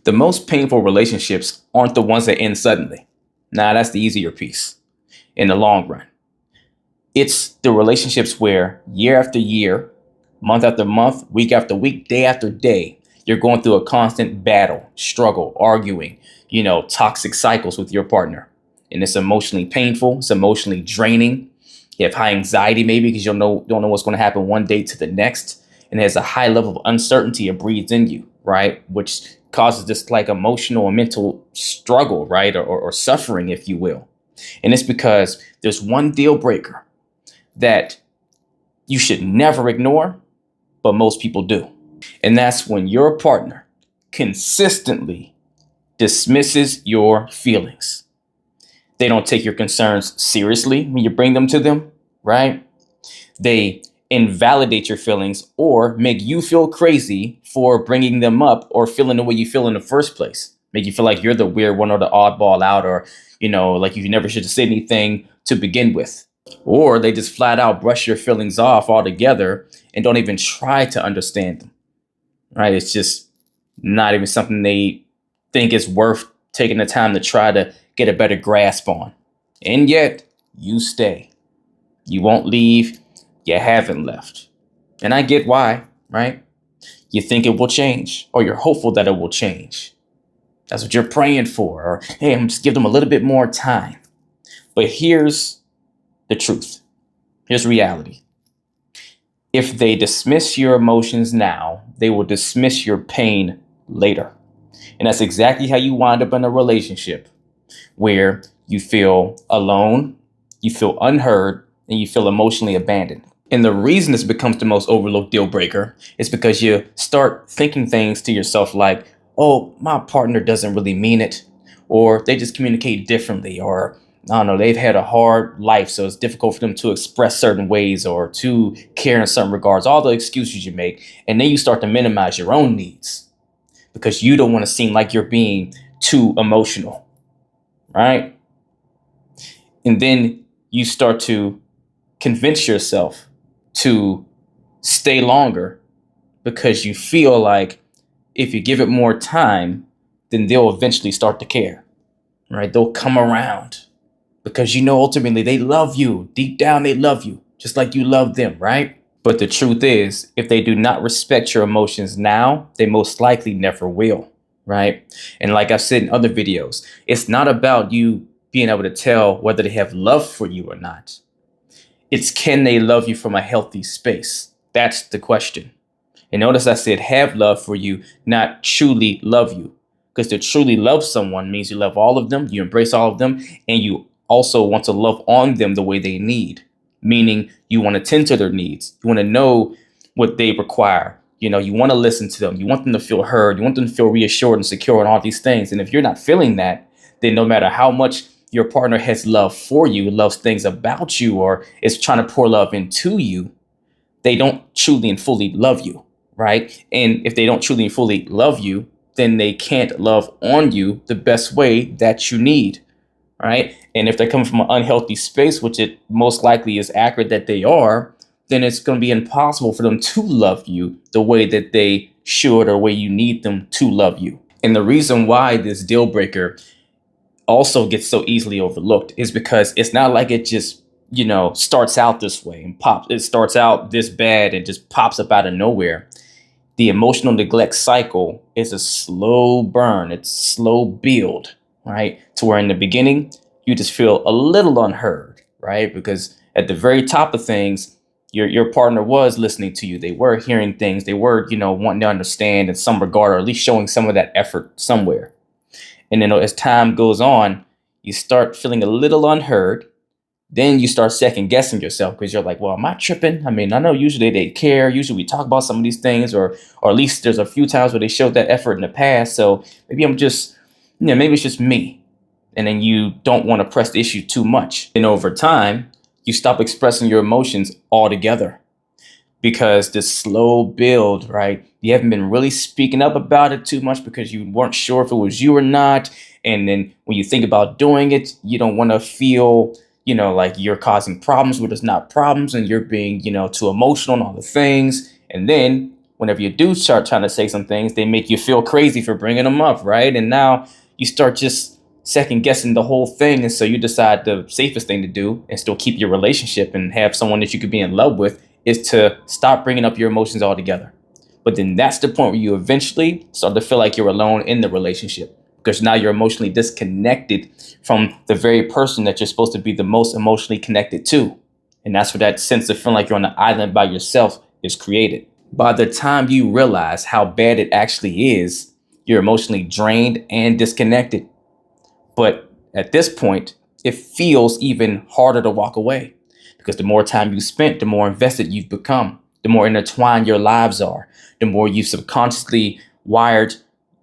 The most painful relationships aren't the ones that end suddenly. Nah, that's the easier piece in the long run. It's the relationships where year after year, month after month, week after week, day after day, you're going through a constant battle, struggle, arguing, toxic cycles with your partner. And it's emotionally painful, it's emotionally draining. You have high anxiety maybe because you don't know what's going to happen one day to the next. And there's a high level of uncertainty it breeds in you, right? Which causes this like emotional and mental struggle, right? Or suffering, if you will. And it's because there's one deal breaker that you should never ignore, but most people do. And that's when your partner consistently dismisses your feelings. They don't take your concerns seriously when you bring them to them, right? They invalidate your feelings or make you feel crazy for bringing them up or feeling the way you feel in the first place. Make you feel like you're the weird one or the oddball out, or, like you never should have said anything to begin with. Or they just flat out brush your feelings off altogether and don't even try to understand them, right? It's just not even something they think is worth taking the time to try to get a better grasp on. And yet you stay. You won't leave. You haven't left. And I get why, right? You think it will change, or you're hopeful that it will change. That's what you're praying for. Or, hey, I'm just give them a little bit more time. But here's the truth. Here's reality. If they dismiss your emotions now, they will dismiss your pain later. And that's exactly how you wind up in a relationship where you feel alone, you feel unheard, and you feel emotionally abandoned. And the reason this becomes the most overlooked deal breaker is because you start thinking things to yourself like, oh, my partner doesn't really mean it, or they just communicate differently, or I don't know, they've had a hard life, so it's difficult for them to express certain ways or to care in some regards, all the excuses you make. And then you start to minimize your own needs because you don't want to seem like you're being too emotional, right? And then you start to convince yourself to stay longer because you feel like if you give it more time, then they'll eventually start to care, right? They'll come around because ultimately they love you. Deep down, they love you just like you love them, right? But the truth is, if they do not respect your emotions now, they most likely never will, right? And like I've said in other videos, it's not about you being able to tell whether they have love for you or not. It's can they love you from a healthy space? That's the question. And notice I said have love for you, not truly love you. Because to truly love someone means you love all of them, you embrace all of them, and you also want to love on them the way they need. Meaning you want to tend to their needs. You want to know what they require. You want to listen to them. You want them to feel heard. You want them to feel reassured and secure and all these things. And if you're not feeling that, then no matter how much your partner has love for you, loves things about you, or is trying to pour love into you, they don't truly and fully love you, right? And if they don't truly and fully love you, then they can't love on you the best way that you need, right? And if they're coming from an unhealthy space, which it most likely is accurate that they are, then it's going to be impossible for them to love you the way that they should or way you need them to love you. And the reason why this deal breaker also gets so easily overlooked is because it's not like it just, starts out this way and it starts out this bad and just pops up out of nowhere. The emotional neglect cycle is a slow burn. It's slow build, right? To where in the beginning, you just feel a little unheard, right? Because at the very top of things, your partner was listening to you. They were hearing things. They were, wanting to understand in some regard, or at least showing some of that effort somewhere. And then as time goes on, you start feeling a little unheard. Then you start second guessing yourself because you're like, well, am I tripping? I mean, I know usually they care. Usually we talk about some of these things, or at least there's a few times where they showed that effort in the past. So maybe I'm just, maybe it's just me. And then you don't want to press the issue too much. And over time, you stop expressing your emotions altogether because this slow build, right? You haven't been really speaking up about it too much because you weren't sure if it was you or not. And then when you think about doing it, you don't want to feel, like you're causing problems where there's not problems and you're being, too emotional and all the things. And then whenever you do start trying to say some things, they make you feel crazy for bringing them up, right? And now you start just second guessing the whole thing. And so you decide the safest thing to do and still keep your relationship and have someone that you could be in love with is to stop bringing up your emotions altogether. But then that's the point where you eventually start to feel like you're alone in the relationship because now you're emotionally disconnected from the very person that you're supposed to be the most emotionally connected to. And that's where that sense of feeling like you're on an island by yourself is created. By the time you realize how bad it actually is, you're emotionally drained and disconnected. But at this point, it feels even harder to walk away because the more time you spent, the more invested you've become, the more intertwined your lives are, the more you've subconsciously wired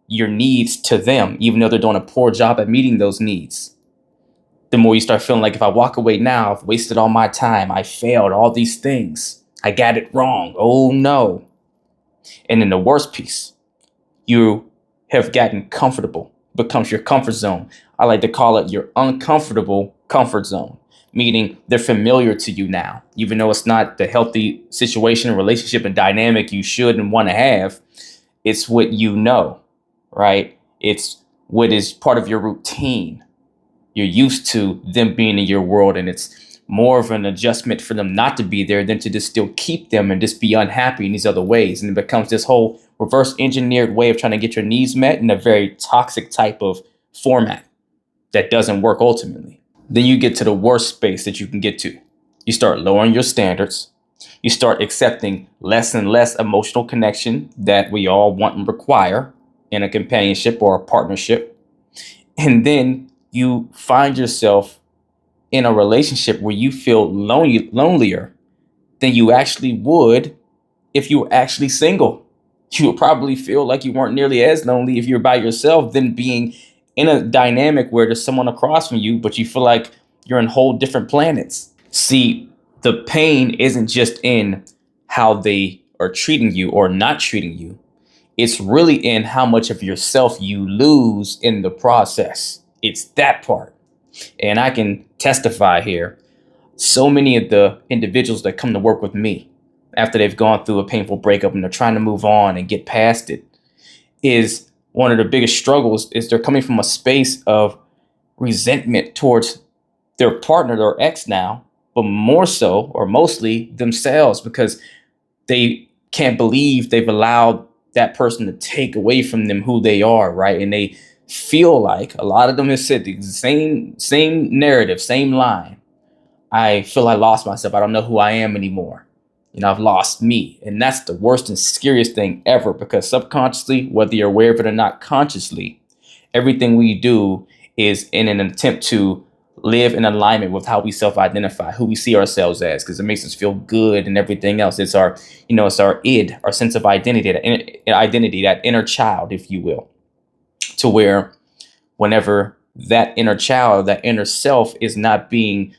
your needs to them, even though they're doing a poor job at meeting those needs. The more you start feeling like if I walk away now, I've wasted all my time. I failed all these things. I got it wrong. Oh no. And then the worst piece, you have gotten comfortable, becomes your comfort zone. I like to call it your uncomfortable comfort zone, meaning they're familiar to you now, even though it's not the healthy situation, relationship, and dynamic you should and want to have. It's what you know, right? It's what is part of your routine. You're used to them being in your world, and it's more of an adjustment for them not to be there than to just still keep them and just be unhappy in these other ways. And it becomes this whole reverse engineered way of trying to get your needs met in a very toxic type of format that doesn't work ultimately. Then you get to the worst space that you can get to. You start lowering your standards. You start accepting less and less emotional connection that we all want and require in a companionship or a partnership. And then you find yourself in a relationship where you feel lonelier than you actually would if you were actually single. You would probably feel like you weren't nearly as lonely if you're by yourself than being in a dynamic where there's someone across from you, but you feel like you're in whole different planets. See, the pain isn't just in how they are treating you or not treating you. It's really in how much of yourself you lose in the process. It's that part. And I can testify here. So many of the individuals that come to work with me after they've gone through a painful breakup and they're trying to move on and get past it is one of the biggest struggles is they're coming from a space of resentment towards their partner, their ex now, but more so or mostly themselves because they can't believe they've allowed that person to take away from them who they are, right? And they feel like a lot of them have said the same narrative, same line. I feel I lost myself. I don't know who I am anymore. I've lost me. And that's the worst and scariest thing ever because subconsciously, whether you're aware of it or not consciously, everything we do is in an attempt to live in alignment with how we self-identify, who we see ourselves as, because it makes us feel good and everything else. It's our, it's our id, our sense of identity, that inner child, if you will, to where whenever that inner child, that inner self is not being,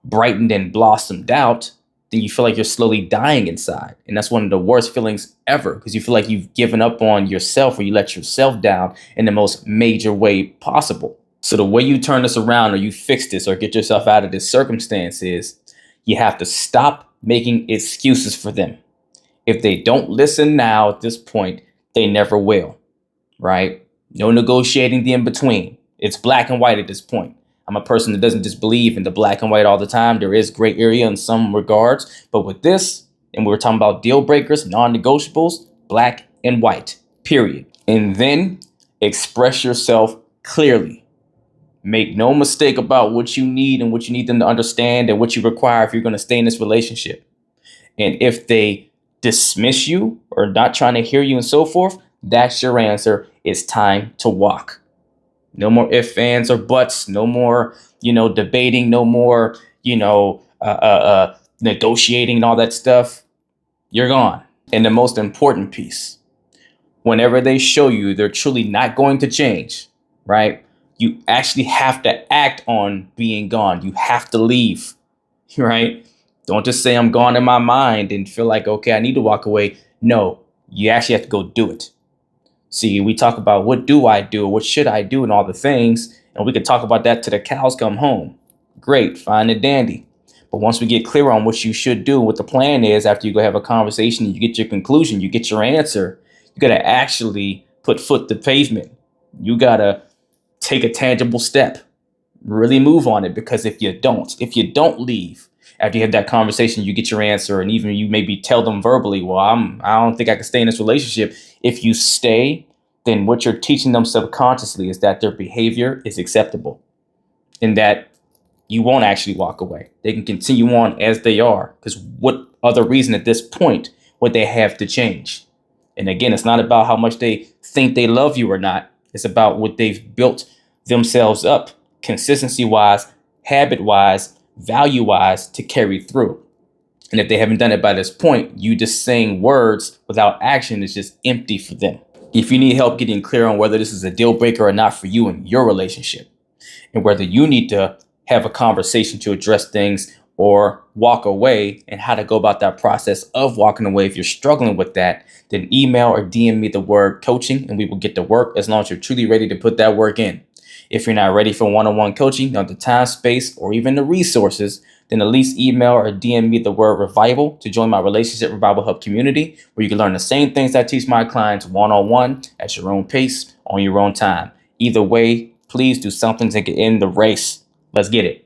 brightened and blossomed out, then you feel like you're slowly dying inside. And that's one of the worst feelings ever because you feel like you've given up on yourself or you let yourself down in the most major way possible. So the way you turn this around or you fix this or get yourself out of this circumstance is you have to stop making excuses for them. If they don't listen now at this point, they never will, right? No negotiating the in between. It's black and white at this point. I'm a person that doesn't just believe in the black and white all the time. There is gray area in some regards. But with this, and we were talking about deal breakers, non-negotiables, black and white, period. And then express yourself clearly. Make no mistake about what you need and what you need them to understand and what you require if you're going to stay in this relationship. And if they dismiss you or not trying to hear you and so forth, that's your answer. It's time to walk. No more ifs, ands, or buts. No more, debating. No more, negotiating and all that stuff. You're gone. And the most important piece, whenever they show you they're truly not going to change, right? You actually have to act on being gone. You have to leave, right? Don't just say I'm gone in my mind and feel like, okay, I need to walk away. No, you actually have to go do it. See, we talk about what do I do? What should I do and all the things. And we could talk about that till the cows come home. Great, fine and dandy. But once we get clear on what you should do, what the plan is, after you go have a conversation and you get your conclusion, you get your answer, you got to actually put foot to pavement. You got to take a tangible step, really move on it. Because if you don't leave after you have that conversation, you get your answer, and even you maybe tell them verbally, well, I don't think I can stay in this relationship. If you stay, then what you're teaching them subconsciously is that their behavior is acceptable and that you won't actually walk away. They can continue on as they are, because what other reason at this point would they have to change? And again, it's not about how much they think they love you or not. It's about what they've built themselves up, consistency wise, habit wise, value wise, to carry through. And if they haven't done it by this point, you just saying words without action is just empty for them. If you need help getting clear on whether this is a deal breaker or not for you in your relationship, and whether you need to have a conversation to address things or walk away, and how to go about that process of walking away if you're struggling with that, then email or DM me the word coaching and we will get to work, as long as you're truly ready to put that work in. If you're not ready for one-on-one coaching, not the time, space, or even the resources, then at least email or DM me the word revival to join my Relationship Revival Hub community, where you can learn the same things I teach my clients one-on-one at your own pace, on your own time. Either way, please do something to get in the race. Let's get it.